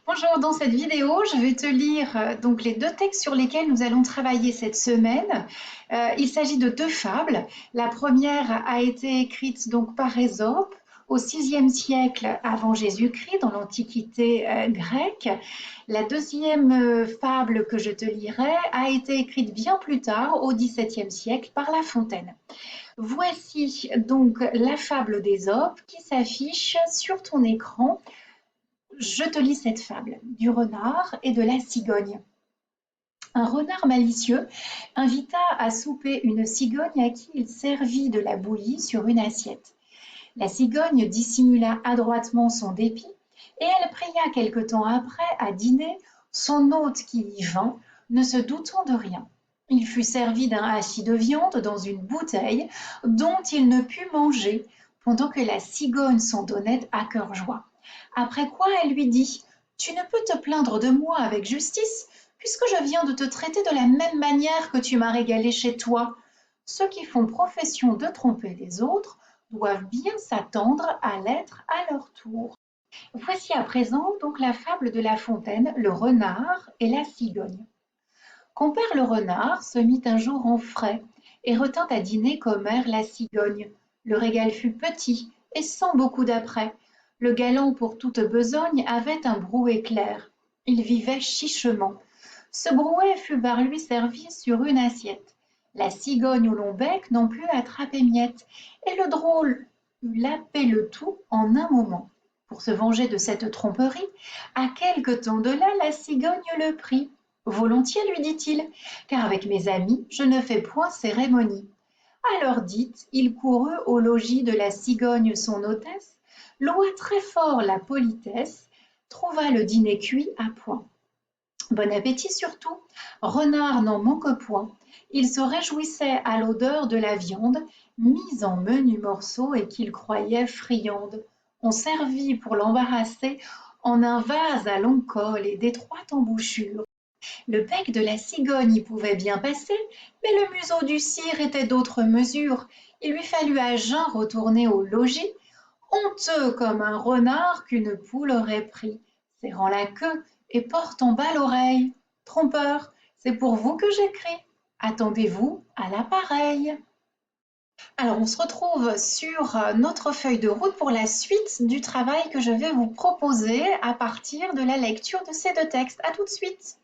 Bonjour, dans cette vidéo, je vais te lire donc les deux textes sur lesquels nous allons travailler cette semaine. Il s'agit de deux fables. La première a été écrite donc par Ésope au VIe siècle avant Jésus-Christ dans l'Antiquité grecque. La deuxième fable que je te lirai a été écrite bien plus tard au XVIIe siècle par La Fontaine. Voici donc la fable d'Ésope qui s'affiche sur ton écran. Je te lis cette fable du renard et de la cigogne. Un renard malicieux invita à souper une cigogne à qui il servit de la bouillie sur une assiette. La cigogne dissimula adroitement son dépit et elle pria quelque temps après à dîner son hôte qui y vint, ne se doutant de rien. Il fut servi d'un hachis de viande dans une bouteille dont il ne put manger, pendant que la cigogne s'en donnait à cœur joie. Après quoi elle lui dit: Tu ne peux te plaindre de moi avec justice, puisque je viens de te traiter de la même manière que tu m'as régalé chez toi. Ceux qui font profession de tromper les autres doivent bien s'attendre à l'être à leur tour. Voici à présent donc la fable de La Fontaine, le renard et la cigogne. Compère le renard se mit un jour en frais et retint à dîner commère la cigogne. Le régal fut petit et sans beaucoup d'apprêt. Le galant pour toute besogne avait un brouet clair. Il vivait chichement. Ce brouet fut par lui servi sur une assiette. La cigogne au long bec n'en put attraper miette, et le drôle eut lapé le tout en un moment. Pour se venger de cette tromperie, à quelque temps de là, la cigogne le prit. Volontiers, lui dit-il, car avec mes amis, je ne fais point cérémonie. À l'heure dite, il courut au logis de la cigogne son hôtesse, loua très fort la politesse, trouva le dîner cuit à point. Bon appétit surtout, renard n'en manque point. Il se réjouissait à l'odeur de la viande, mise en menus morceaux et qu'il croyait friande. On servit pour l'embarrasser en un vase à long col et d'étroite embouchure. Le bec de la cigogne y pouvait bien passer, mais le museau du cire était d'autre mesure. Il lui fallut à jeun retourner au logis, honteux comme un renard qu'une poule aurait pris, serrant la queue et portant bas l'oreille. Trompeur, c'est pour vous que j'écris. Attendez-vous à l'appareil. Alors, on se retrouve sur notre feuille de route pour la suite du travail que je vais vous proposer à partir de la lecture de ces deux textes. À tout de suite.